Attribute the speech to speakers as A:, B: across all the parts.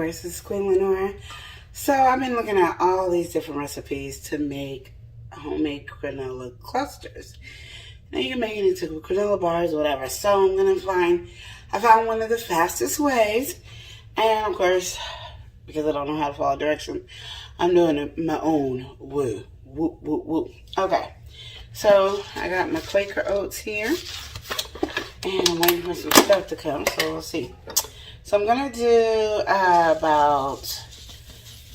A: course, it's Queen Lenore. So I've been looking at all these different recipes to make homemade granola clusters. Now you can make it into granola bars or whatever. So I found one of the fastest ways. And of course, because I don't know how to follow directions, I'm doing it my own way. Woo, woo, woo. Okay. So I got my Quaker oats here. And I'm waiting for some stuff to come, so we'll see. So I'm going to do about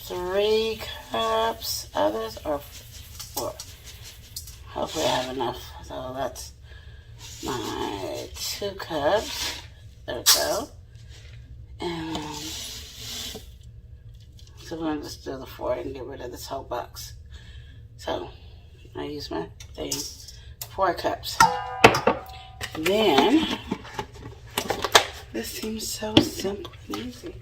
A: 3 cups of this, or 4. Hopefully I have enough. So that's my 2 cups. There we go. And so we're going to just do the 4 and get rid of this whole box. So I use my thing, 4 cups. Then, this seems so simple and easy.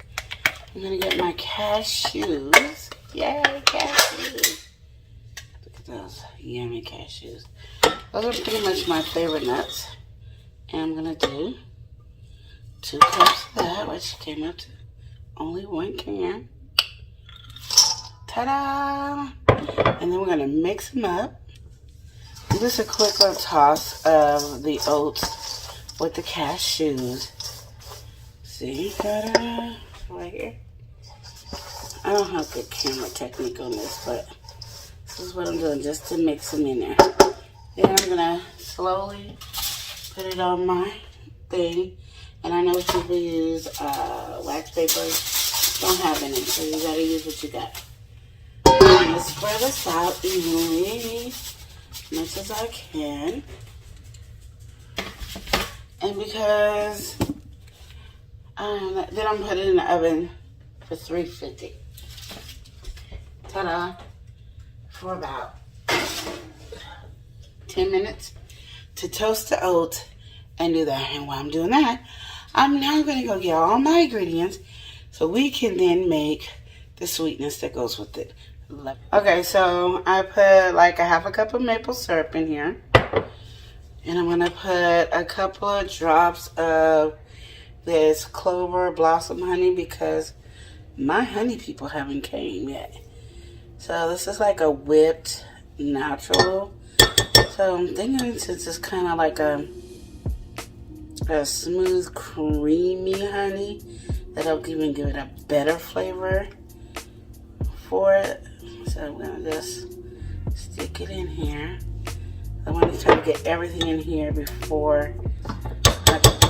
A: I'm going to get my cashews. Yay, cashews. Look at those yummy cashews. Those are pretty much my favorite nuts. And I'm going to do 2 cups of that, which came up to only 1 can. Ta-da! And then we're going to mix them up. Just a quick little toss of the oats with the cashews. See, right here. I don't have good camera technique on this, but this is what I'm doing just to mix them in there. Then I'm gonna slowly put it on my thing. And I know people use wax paper. Don't have any, so you gotta use what you got. I'm gonna spread this out evenly, much as I can. And because then I'm putting it in the oven for 350. Ta-da! For about 10 minutes to toast the oats and do that. And while I'm doing that, I'm now going to go get all my ingredients so we can then make the sweetness that goes with it. Okay, so I put like a half a cup of maple syrup in here. And I'm going to put a couple of drops of this clover blossom honey because my honey people haven't came yet. So this is like a whipped natural. So I'm thinking since it's kind of like a smooth, creamy honey, that'll even give it a better flavor for it. So I'm going to just stick it in here. I want to try to get everything in here before I put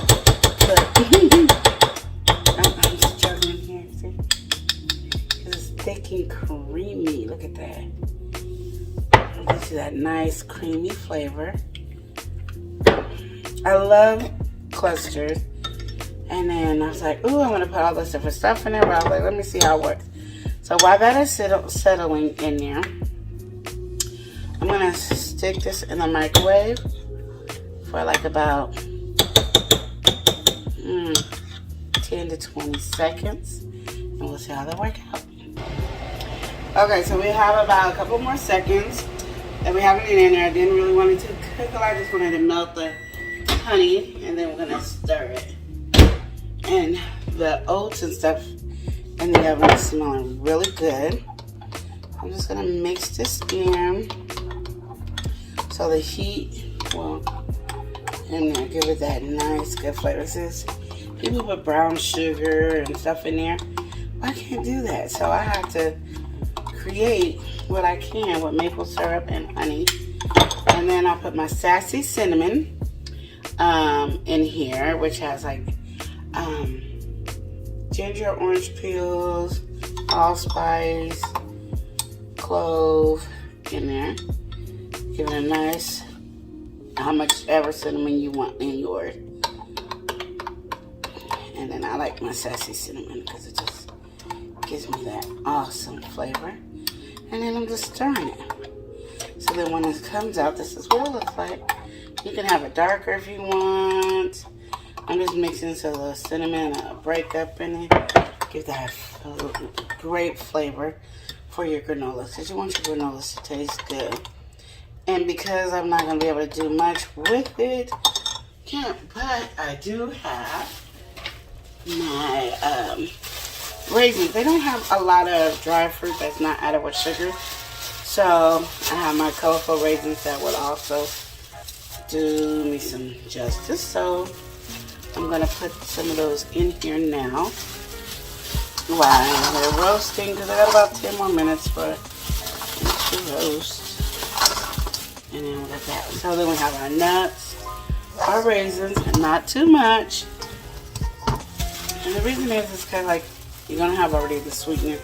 A: I'm struggling here, see? It's thick and creamy. Look at that. It gives you that nice creamy flavor. I love clusters. And then I was like, ooh, I'm going to put all this different stuff in there. But I was like, let me see how it works. So while that is settling in there, I'm going to stick this in the microwave for like about 10 to 20 seconds. And we'll see how that works out. Okay, so we have about a couple more seconds that we haven't in there. I didn't really want it to cook. I just wanted to melt the honey. And then we're going to stir it. And the oats and stuff in the oven is smelling really good. I'm just going to mix this in so the heat will give it that nice good flavor. People put brown sugar and stuff in there. I can't do that, so I have to create what I can with maple syrup and honey. And then I'll put my sassy cinnamon in here, which has like ginger, orange peels, allspice, clove in there. Give it a nice, how much ever cinnamon you want in yours. And then I like my sassy cinnamon because it just gives me that awesome flavor. And then I'm just stirring it. So then when it comes out, this is what it looks like. You can have it darker if you want. I'm just mixing so the cinnamon break up in it. Give that great flavor for your granola, because you want your granolas to taste good. And because I'm not going to be able to do much with it, but I do have my raisins, they don't have a lot of dry fruit that's not added with sugar. So I have my colorful raisins that will also do me some justice. So I'm going to put some of those in here now while they're roasting, because I got about 10 more minutes for it to roast. And then we got that. So then we have our nuts, our raisins, and not too much. And the reason is because like you're going to have already the sweetener,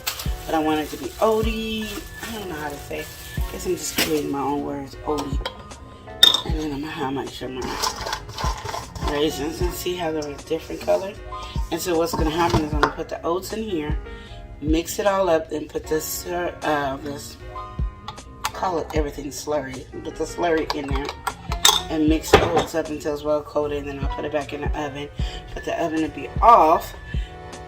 A: but I want it to be oaty. I don't know how to say it. I guess I'm just creating my own words, oaty. And then I'm going to have my raisins and see how they're a different color. And so what's going to happen is I'm going to put the oats in here, mix it all up, and put this, call it everything slurry. Put the slurry in there and mix the oats up until it's well coated. And then I'll put it back in the oven. Put the oven to be off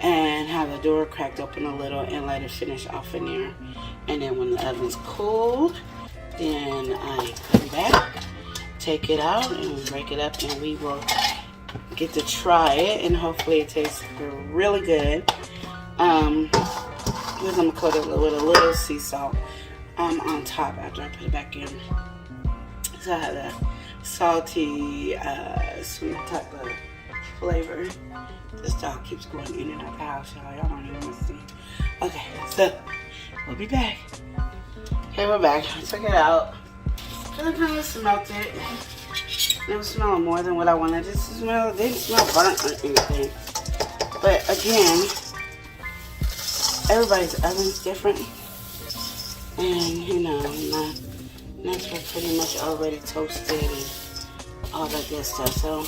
A: and have the door cracked open a little and let it finish off in there. And then when the oven's cooled, then I come back, take it out, and we break it up, and we will get to try it, and hopefully it tastes really good. Because I'm gonna coat it with a little sea salt on top after I put it back in. So I have that salty, sweet type of flavor. This dog keeps going in and out the house, y'all. Y'all don't even want to see. Okay, so we'll be back. Okay, we're back. I took it out. I kind of smelled it. It was smelling more than what I wanted it to smell. It didn't smell burnt or anything. But again, everybody's oven's different. And you know, my nuts were pretty much already toasted and all that good stuff. So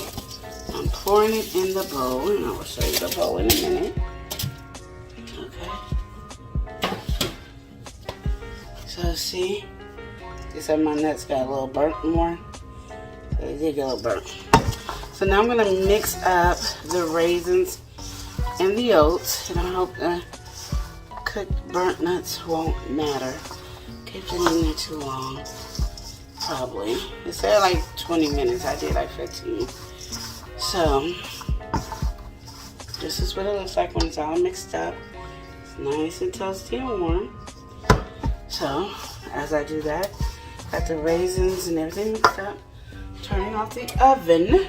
A: I'm pouring it in the bowl, and I will show you the bowl in a minute. Okay. So see, these are my nuts got a little burnt more. So they did get a little burnt. So now I'm gonna mix up the raisins and the oats, and I hope the cooked burnt nuts won't matter. Keep them in there too long, probably. It said like 20 minutes. I did like 15. So this is what it looks like when it's all mixed up. It's nice and toasty and warm. So as I do that, got the raisins and everything mixed up. Turning off the oven.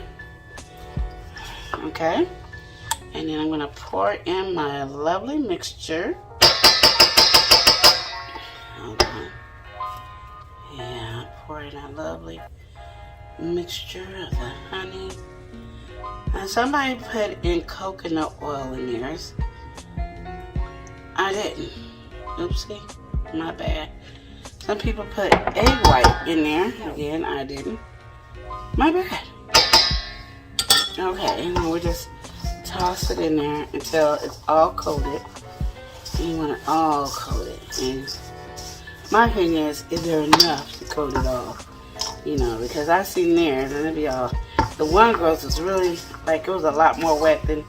A: Okay. And then I'm gonna pour in my lovely mixture. Hold on. Yeah, pour in that lovely mixture of the honey. And somebody put in coconut oil in theirs. I didn't. Oopsie. My bad. Some people put egg white in there. Again, I didn't. My bad. Okay, and then we just toss it in there until it's all coated. And you want it all coated. And my thing is there enough to coat it all? You know, because I seen theirs and it'd be all. The one girl's was really, like, it was a lot more wet than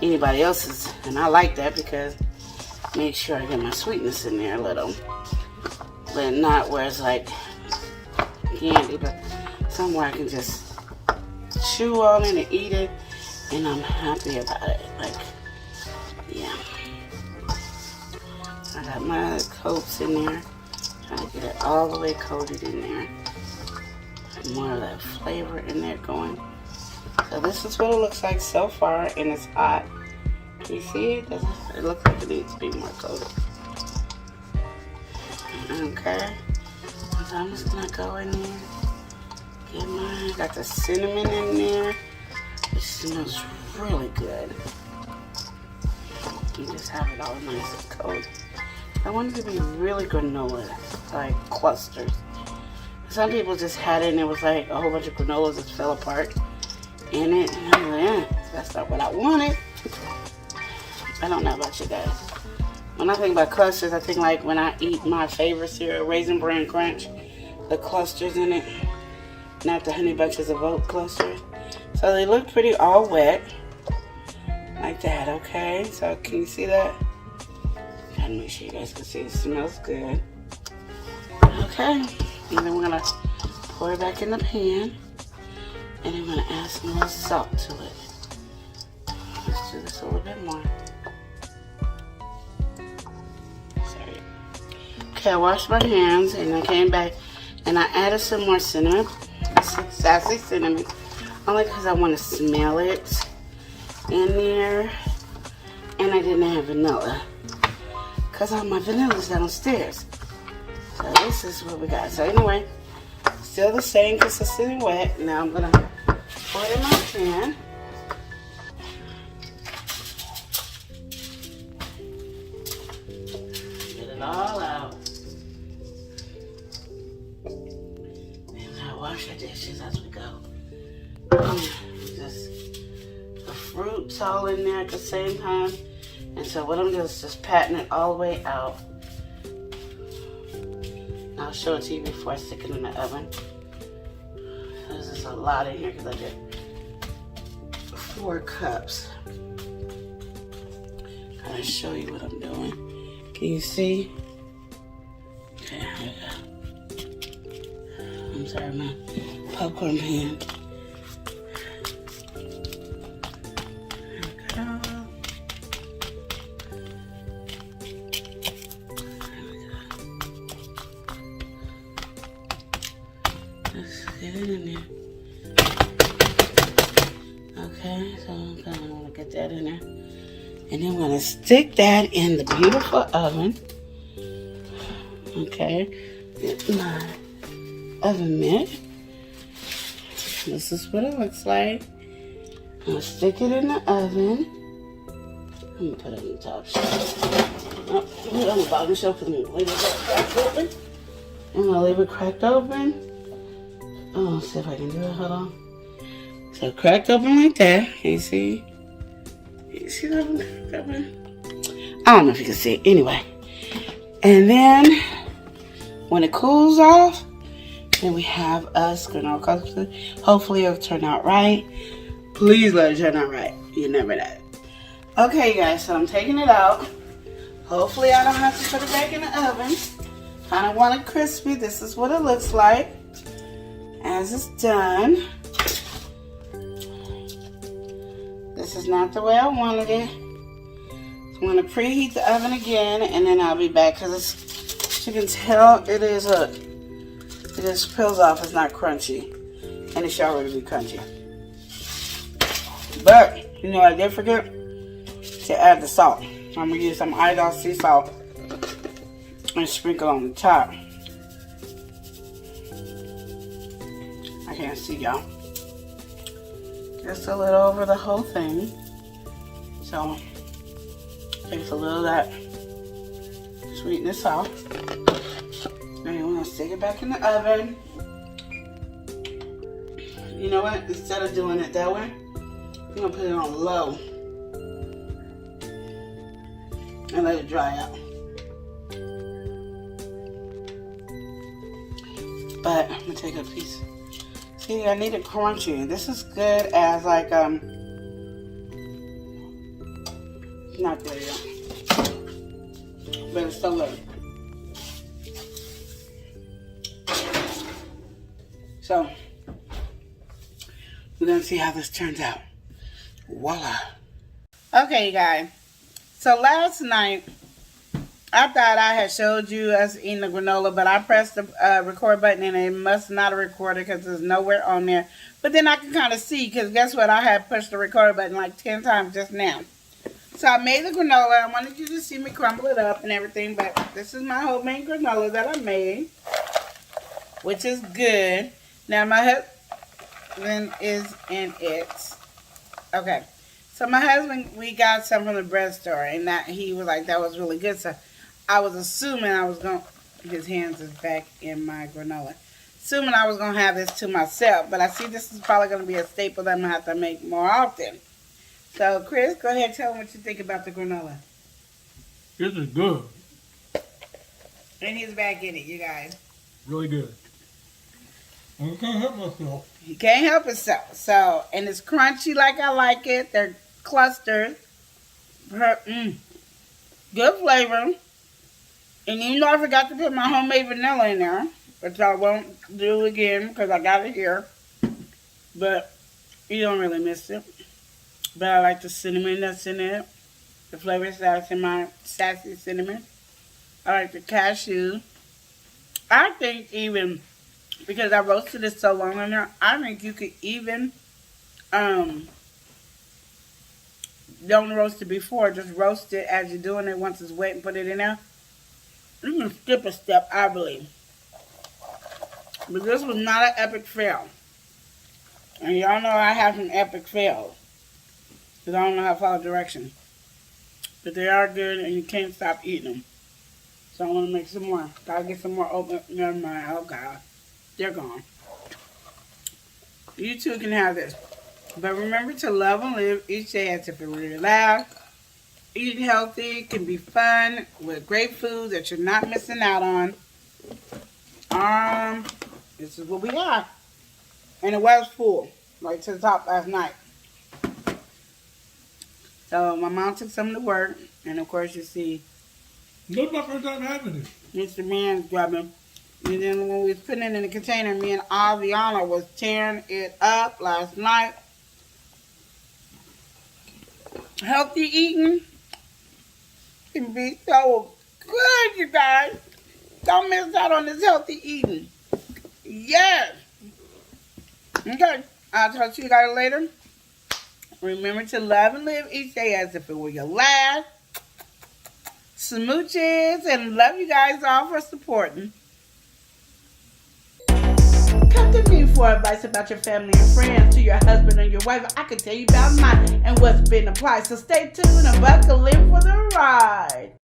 A: anybody else's. And I like that because it makes sure I get my sweetness in there a little. But not where it's like candy, but somewhere I can just chew on it and eat it. And I'm happy about it. Like, yeah. I got my coats in there. Trying to get it all the way coated in there. More of that flavor in there going. So this is what it looks like so far, and it's hot. Can you see it? It looks like it needs to be more coated. Okay. So I'm just gonna go in there. Get mine. Got the cinnamon in there. It smells really good. You just have it all nice and coated. I want it to be really granola, like clusters. Some people just had it and it was like a whole bunch of granolas that fell apart in it. And I'm like, that's not what I wanted. I don't know about you guys. When I think about clusters, I think like when I eat my favorite cereal, Raisin Bran Crunch, the clusters in it, not the Honey Bunches of Oat clusters. So they look pretty all wet, like that, okay? So can you see that? Gotta make sure you guys can see it smells good. Okay. And then we're gonna pour it back in the pan, and then we're gonna add some more salt to it. Let's do this a little bit more. Okay, I washed my hands and I came back and I added some more cinnamon, sassy cinnamon, only because I want to smell it in there. And I didn't have vanilla because all my vanilla's downstairs. So this is what we got. So anyway, still the same consistency wet. Now I'm gonna pour it in my pan. Get it all out. And I wash the dishes as we go. Just the fruit's all in there at the same time. And so what I'm doing is just patting it all the way out. I'll show it to you before I stick it in the oven. There's just a lot in here because I did 4 cups. I'm gonna show you what I'm doing. Can you see? Okay, here we go. I'm sorry, my popcorn pan. Get it in there. Okay, so I'm gonna get that in there. And then I'm gonna stick that in the beautiful oven. Okay, get my oven mitt. This is what it looks like. I'm gonna stick it in the oven. I'm gonna put it on the top shelf. Oh, put it on the bottom shelf and leave it cracked open. I'm gonna leave it cracked open. Oh, let's see if I can do it. Hold on. So cracked open like that. Can you see? Can you see that one cracked open? I don't know if you can see it. Anyway. And then when it cools off, then we have us granola custard. Hopefully it'll turn out right. Please let it turn out right. You never know. Okay, guys. So I'm taking it out. Hopefully I don't have to put it back in the oven. Kind of want it crispy. This is what it looks like as it's done. This is not the way I wanted it. I'm going to preheat the oven again and then I'll be back because you can tell it just peels off. It's not crunchy and it should already be crunchy. But you know I did forget to add the salt. I'm going to use some iodine sea salt and sprinkle on the top. I can't see y'all. Just a little over the whole thing. So takes a little of that sweetness off. Now you want to stick it back in the oven. You know what? Instead of doing it that way, I'm gonna put it on low and let it dry out. But I'm gonna take a piece. See, I need it crunchy. This is good as like not good yet, but it's still good. So we're gonna see how this turns out. Voila. Okay, you guys. So last night I thought I had showed you us eating the granola, but I pressed the record button and it must not have recorded because there's nowhere on there. But then I can kind of see because guess what? I had pushed the record button like 10 times just now. So I made the granola. I wanted you to see me crumble it up and everything, but this is my homemade granola that I made, which is good. Now my husband is in it. Okay. So my husband, we got some from the bread store, and that he was like, that was really good. So I was assuming I was going to, his hands is back in my granola. Assuming I was going to have this to myself, but I see this is probably going to be a staple that I'm going to have to make more often. So Chris, go ahead and tell them what you think about the granola.
B: This is good.
A: And he's back in it, you guys.
B: Really good. I can't help myself.
A: He can't help himself. So, and it's crunchy like I like it. They're clustered. Good flavor. And you know I forgot to put my homemade vanilla in there, which I won't do again because I got it here. But you don't really miss it. But I like the cinnamon that's in it. The flavor that's in my sassy cinnamon. I like the cashew. I think even because I roasted it so long in there, I think you could even don't roast it before, just roast it as you're doing it. Once it's wet and put it in there. You can skip a step, I believe. But this was not an epic fail. And y'all know I have some epic fails. Because I don't know how to follow directions. But they are good and you can't stop eating them. So I want to make some more. Gotta get some more open. Never mind. Oh God. They're gone. You too can have this. But remember to love and live each day as if it were your last. Eating healthy can be fun with great food that you're not missing out on. This is what we got. And it was full. Right to the top last night. So my mom took some to work. And of course you see.
B: Look like I don't have any.
A: Mr. Man's grubbing. And then when we was putting it in the container, me and Aviana was tearing it up last night. Healthy eating can be so good, you guys. Don't miss out on this healthy eating. Yes. Okay. I'll talk to you guys later. Remember to love and live each day as if it were your last. Smooches, and love you guys all for supporting. Come to me for advice about your family and friends, to your husband and your wife. I can tell you about mine and what's been applied. So stay tuned and buckle in for the ride.